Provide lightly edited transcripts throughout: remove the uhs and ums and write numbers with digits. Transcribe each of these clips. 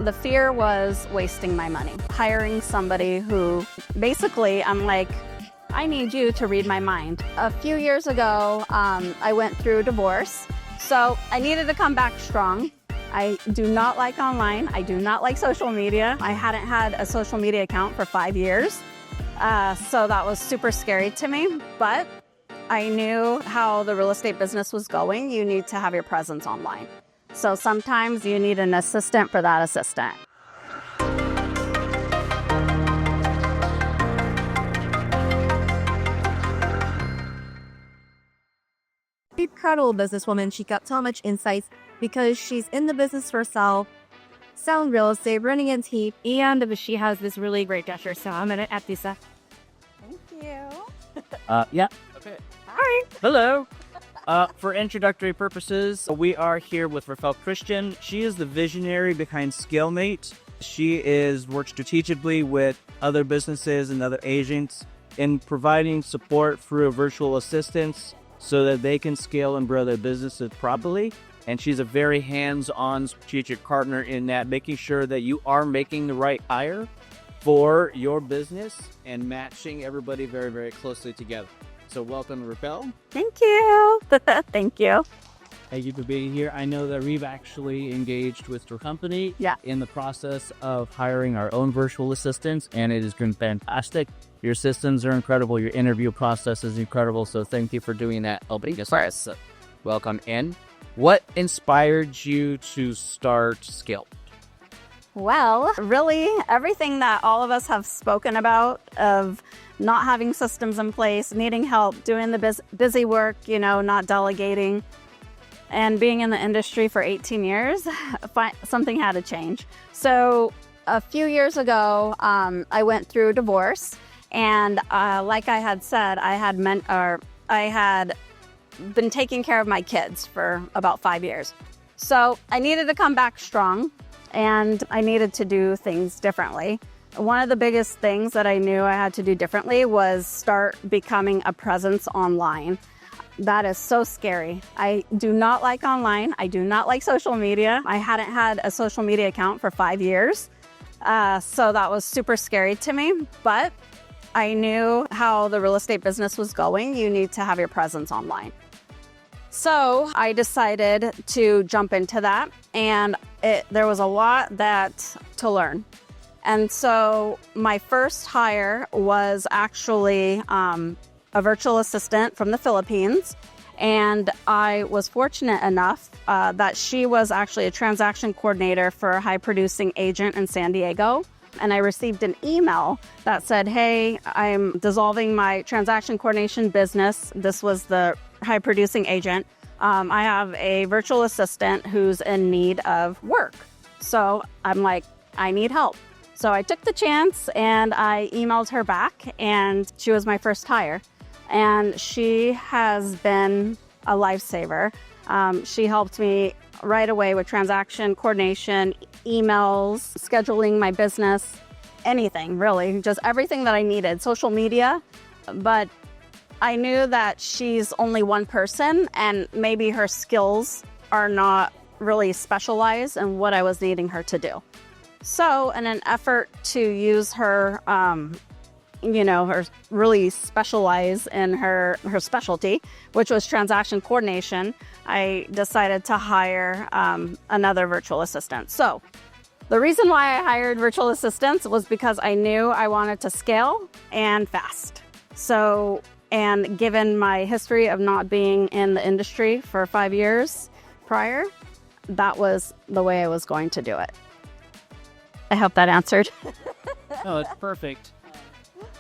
The fear was wasting my money, hiring somebody who basically I'm like, I need you to read my mind. A few years ago, I went through a divorce, so I needed to come back strong. I do not like online. I do not like social media. I hadn't had a social media account for 5 years, so that was super scary to me, but I knew how the real estate business was going. You need to have your presence online. So sometimes you need an assistant for that assistant. Incredible businesswoman. She got so much insights because she's in the business for herself, selling real estate, running a team, and she has this really great gesture. So I'm gonna add this up. Thank you. Yeah. Okay. Hi. Hello. For introductory purposes, we are here with Rafal Christian. She is the visionary behind ScaleMate. She works strategically with other businesses and other agents in providing support through virtual assistants so that they can scale and grow their businesses properly. And she's a very hands-on strategic partner in that, making sure that you are making the right hire for your business and matching everybody very, very closely together. So welcome, Rafal. Thank you. Thank you. Thank you for being here. I know that we've actually engaged with your company in the process of hiring our own virtual assistants, and it has been fantastic. Your systems are incredible. Your interview process is incredible. So thank you for doing that. Welcome in. What inspired you to start Scale? Well, really, everything that all of us have spoken about of not having systems in place, needing help, doing the busy work, not delegating, and being in the industry for 18 years, something had to change. So a few years ago, I went through a divorce, and like I had said, I had been taking care of my kids for about 5 years. So I needed to come back strong, and I needed to do things differently. One of the biggest things that I knew I had to do differently was start becoming a presence online. That is so scary. I do not like online. I do not like social media. I hadn't had a social media account for 5 years, so that was super scary to me, but I knew how the real estate business was going. You need to have your presence online. So I decided to jump into that, and there was a lot to learn. And so my first hire was actually a virtual assistant from the Philippines. And I was fortunate enough that she was actually a transaction coordinator for a high producing agent in San Diego. And I received an email that said, hey, I'm dissolving my transaction coordination business. This was the high producing agent. I have a virtual assistant who's in need of work. So I'm like, I need help. So I took the chance and I emailed her back, and she was my first hire. And she has been a lifesaver. She helped me right away with transaction coordination, emails, scheduling my business, anything really, just everything that I needed, social media. But I knew that she's only one person and maybe her skills are not really specialized in what I was needing her to do. So in an effort to use her, her really specialize in her specialty, which was transaction coordination, I decided to hire another virtual assistant. So the reason why I hired virtual assistants was because I knew I wanted to scale and fast. So, and given my history of not being in the industry for 5 years prior, that was the way I was going to do it. I hope that answered. No, it's perfect.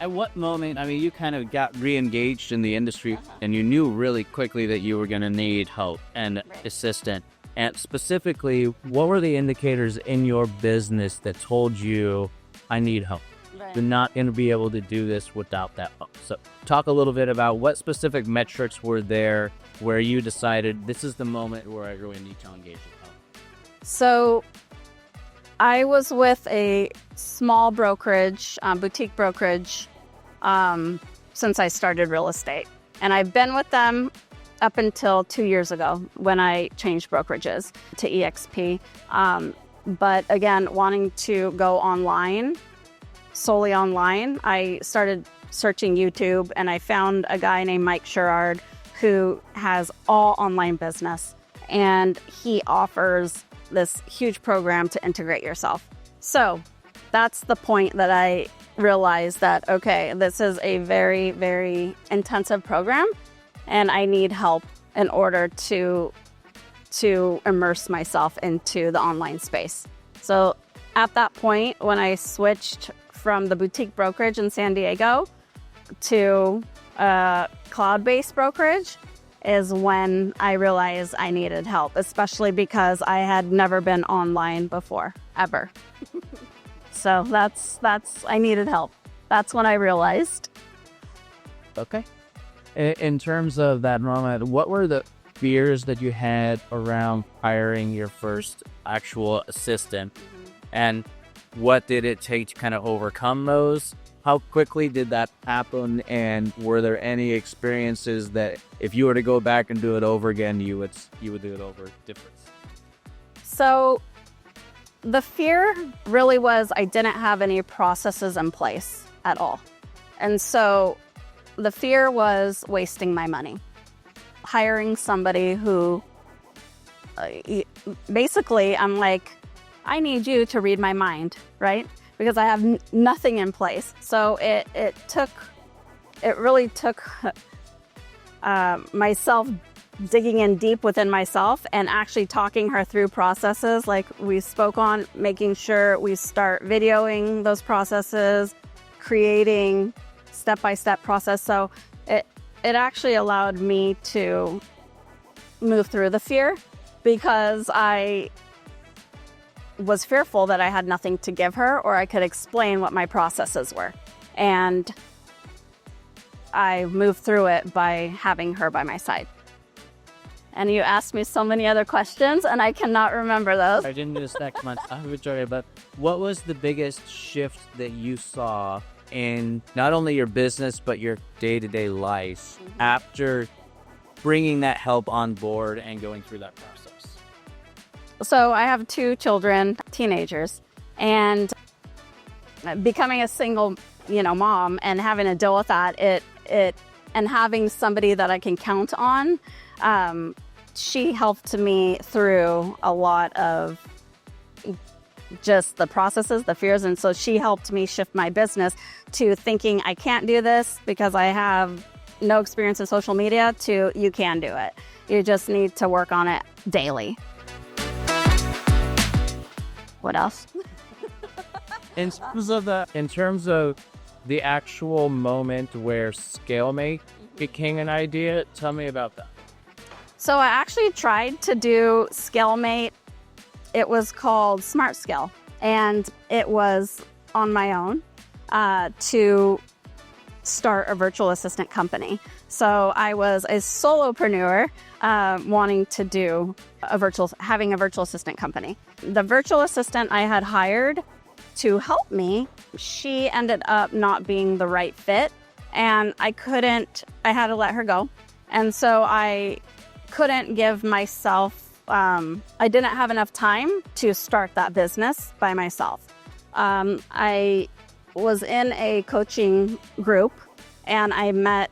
At what moment, you kind of got re-engaged in the industry and you knew really quickly that you were going to need help and assistant. And specifically, what were the indicators in your business that told you, I need help? Right. You're not going to be able to do this without that help. So talk a little bit about what specific metrics were there where you decided this is the moment where I really need to engage with help. So I was with a small brokerage, boutique brokerage, since I started real estate. And I've been with them up until 2 years ago when I changed brokerages to EXP. But again, wanting to go online, solely online, I started searching YouTube and I found a guy named Mike Sherrard who has all online business, and he offers this huge program to integrate yourself. So that's the point that I realized that, okay, this is a very, very intensive program and I need help in order to immerse myself into the online space. So at that point, when I switched from the boutique brokerage in San Diego to a cloud-based brokerage is when I realized I needed help, especially because I had never been online before, ever. So I needed help. That's when I realized. Okay. In terms of that moment, what were the fears that you had around hiring your first actual assistant? And what did it take to kind of overcome those? How quickly did that happen? And were there any experiences that if you were to go back and do it over again, you would do it over different? So the fear really was I didn't have any processes in place at all. And so the fear was wasting my money. Hiring somebody who basically I'm like, I need you to read my mind, right? Because I have nothing in place. So it really took myself digging in deep within myself and actually talking her through processes like we spoke on, making sure we start videoing those processes, creating step-by-step process. So it actually allowed me to move through the fear because I was fearful that I had nothing to give her or I could explain what my processes were. And I moved through it by having her by my side. And you asked me so many other questions and I cannot remember those. I didn't do this next month. But what was the biggest shift that you saw in not only your business, but your day-to-day life after bringing that help on board and going through that process? So I have 2 children, teenagers, and becoming a single, mom and having to deal with that, and having somebody that I can count on, she helped me through a lot of just the processes, the fears. And so she helped me shift my business to thinking I can't do this because I have no experience in social media to you can do it. You just need to work on it daily. What else? In terms of the actual moment where ScaleMate became an idea, tell me about that. So I actually tried to do ScaleMate. It was called Smart Scale, and it was on my own to start a virtual assistant company. So I was a solopreneur wanting to do having a virtual assistant company. The virtual assistant I had hired to help me, she ended up not being the right fit, and I had to let her go. And so I couldn't give myself, I didn't have enough time to start that business by myself. I was in a coaching group and I met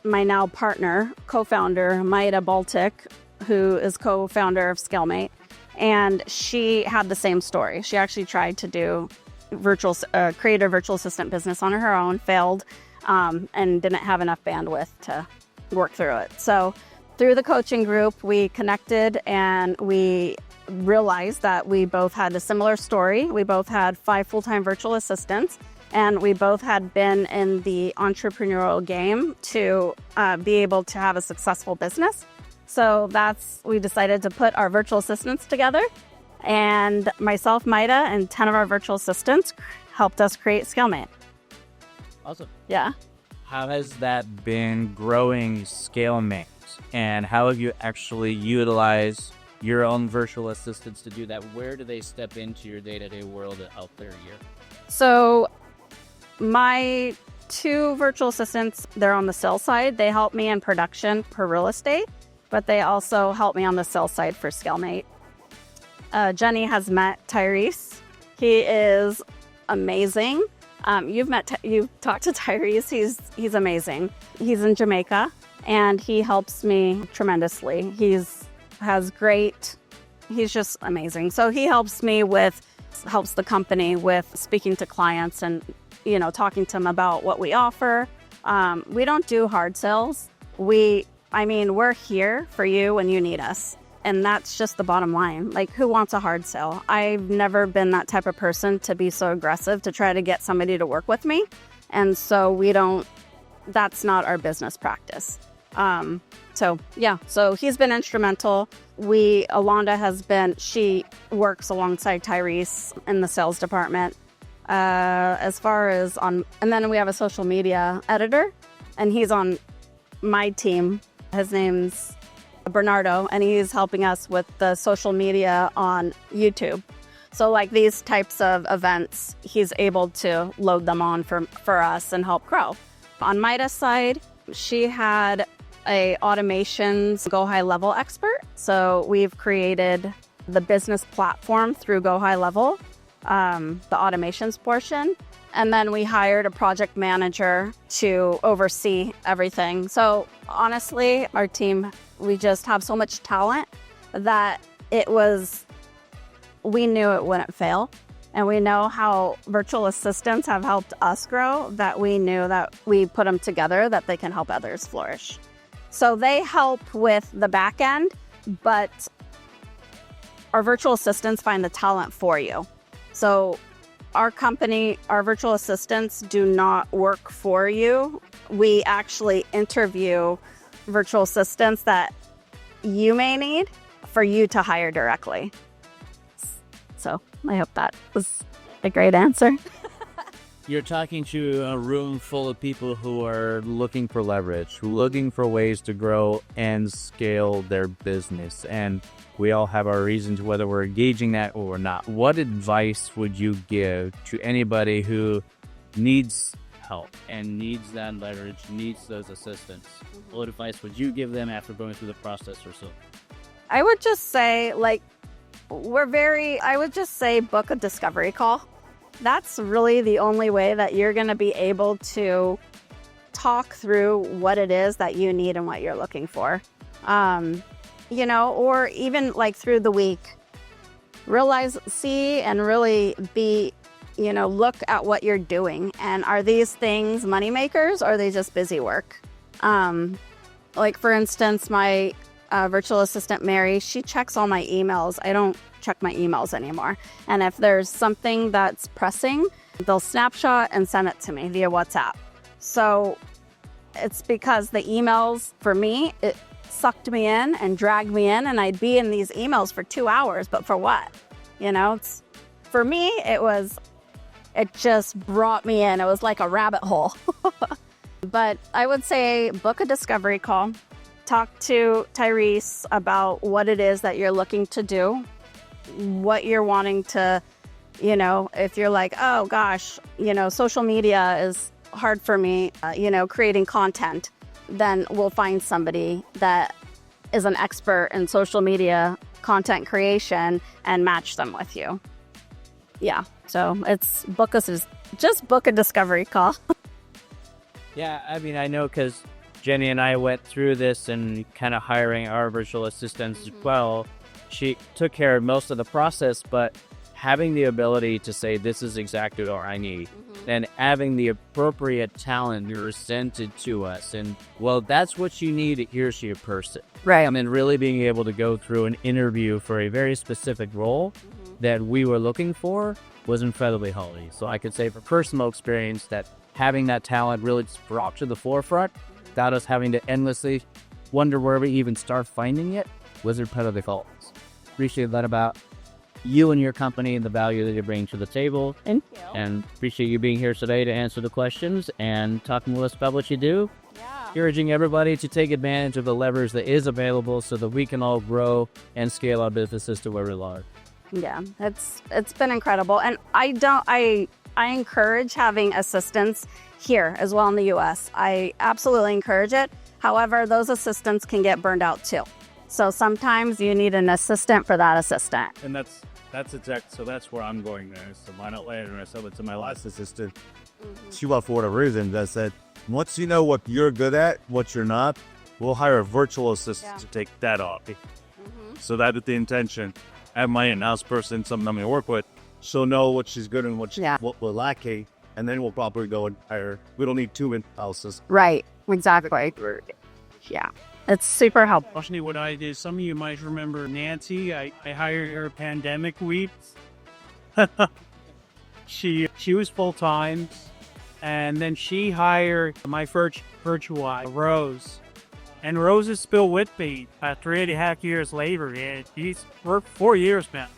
my now partner, co-founder, Maida Baltic, who is co-founder of ScaleMate. And she had the same story. She actually tried to do create a virtual assistant business on her own, failed, and didn't have enough bandwidth to work through it. So through the coaching group, we connected and we realized that we both had a similar story. We both had 5 full-time virtual assistants, and we both had been in the entrepreneurial game to be able to have a successful business. So we decided to put our virtual assistants together, and myself, Maida, and 10 of our virtual assistants helped us create ScaleMate. Awesome. Yeah. How has that been growing ScaleMate? And how have you actually utilized your own virtual assistants to do that? Where do they step into your day-to-day world out there here? So my 2 virtual assistants, they're on the sales side. They help me in production for real estate, but they also help me on the sales side for ScaleMate. Jenny has met Tyrese. He is amazing. You've talked to Tyrese. He's amazing. He's in Jamaica, and he helps me tremendously. He's just amazing. So he helps the company with speaking to clients and, talking to them about what we offer. We don't do hard sales. We're here for you when you need us. And that's just the bottom line. Like, who wants a hard sell? I've never been that type of person to be so aggressive to try to get somebody to work with me. And so that's not our business practice. So he's been instrumental. She works alongside Tyrese in the sales department. And then we have a social media editor, and he's on my team. His name's Bernardo, and he's helping us with the social media on YouTube. So like these types of events, he's able to load them on for us and help grow. On Maida's side, she had a automations Go High Level expert. So we've created the business platform through Go High Level, the automations portion. And then we hired a project manager to oversee everything. So honestly, our team, we just have so much talent that we knew it wouldn't fail. And we know how virtual assistants have helped us grow, that we knew that we put them together, that they can help others flourish. So they help with the back end, but our virtual assistants find the talent for you. So our company, our virtual assistants do not work for you. We actually interview virtual assistants that you may need for you to hire directly. So I hope that was a great answer. You're talking to a room full of people who are looking for leverage, looking for ways to grow and scale their business. And we all have our reasons whether we're engaging that or we're not. What advice would you give to anybody who needs help and needs that leverage, needs those assistants? What advice would you give them after going through the process or so? I would just say, book a discovery call. That's really the only way that you're going to be able to talk through what it is that you need and what you're looking for. Or even through the week, see and really be, look at what you're doing. And are these things money makers, or are they just busy work? For instance, my virtual assistant, Mary, she checks all my emails. I don't check my emails anymore. And if there's something that's pressing, they'll snapshot and send it to me via WhatsApp. So it's because the emails, for me, it sucked me in and dragged me in, and I'd be in these emails for 2 hours, but for what? For me, it just brought me in. It was like a rabbit hole. But I would say book a discovery call. Talk to Tyrese about what it is that you're looking to do, what you're wanting to, if you're like, oh gosh, social media is hard for me, creating content, then we'll find somebody that is an expert in social media content creation and match them with you. Yeah, so just book a discovery call. Yeah, I know because Jenny and I went through this and kind of hiring our virtual assistants as well. She took care of most of the process, but having the ability to say, this is exactly what I need, and having the appropriate talent presented to us. And, well, that's what you need. Here's your person. Right. And really being able to go through an interview for a very specific role that we were looking for was incredibly holy. So I could say from personal experience that having that talent really just brought to the forefront without us having to endlessly wonder where we even start finding it was incredibly helpful. Appreciate that about you and your company and the value that you bring to the table. Thank you. And appreciate you being here today to answer the questions and talking with us about what you do. Yeah. Encouraging everybody to take advantage of the leverage that is available so that we can all grow and scale our businesses to where we are. Yeah, it's been incredible. And I encourage having assistants here as well in the US. I absolutely encourage it. However, those assistants can get burned out too. So sometimes you need an assistant for that assistant. And that's exact. So that's where I'm going there. So why not later? And I said it to my last assistant. She left for whatever reason. I said, once you know what you're good at, what you're not, we'll hire a virtual assistant to take that off. So that is the intention. I have my in-house person, someone I'm going to work with. She'll know what she's good and what we're lacking. And then we'll probably go and hire. We don't need 2 in-houses. Right. Exactly. Yeah. It's super helpful. Actually, what I did, some of you might remember Nancy. I hired her pandemic week. She was full-time. And then she hired my first virtual Rose. And Rose is still with me 3.5 years later. And she's worked 4 years now.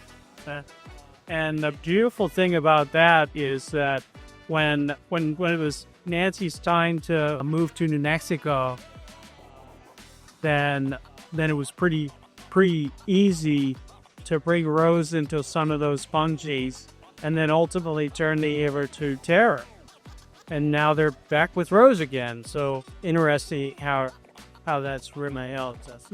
And the beautiful thing about that is that when it was Nancy's time to move to New Mexico, then it was pretty easy to bring Rose into some of those fungies, and then ultimately turn the over to Tara. And now they're back with Rose again. So interesting how that's really helped us.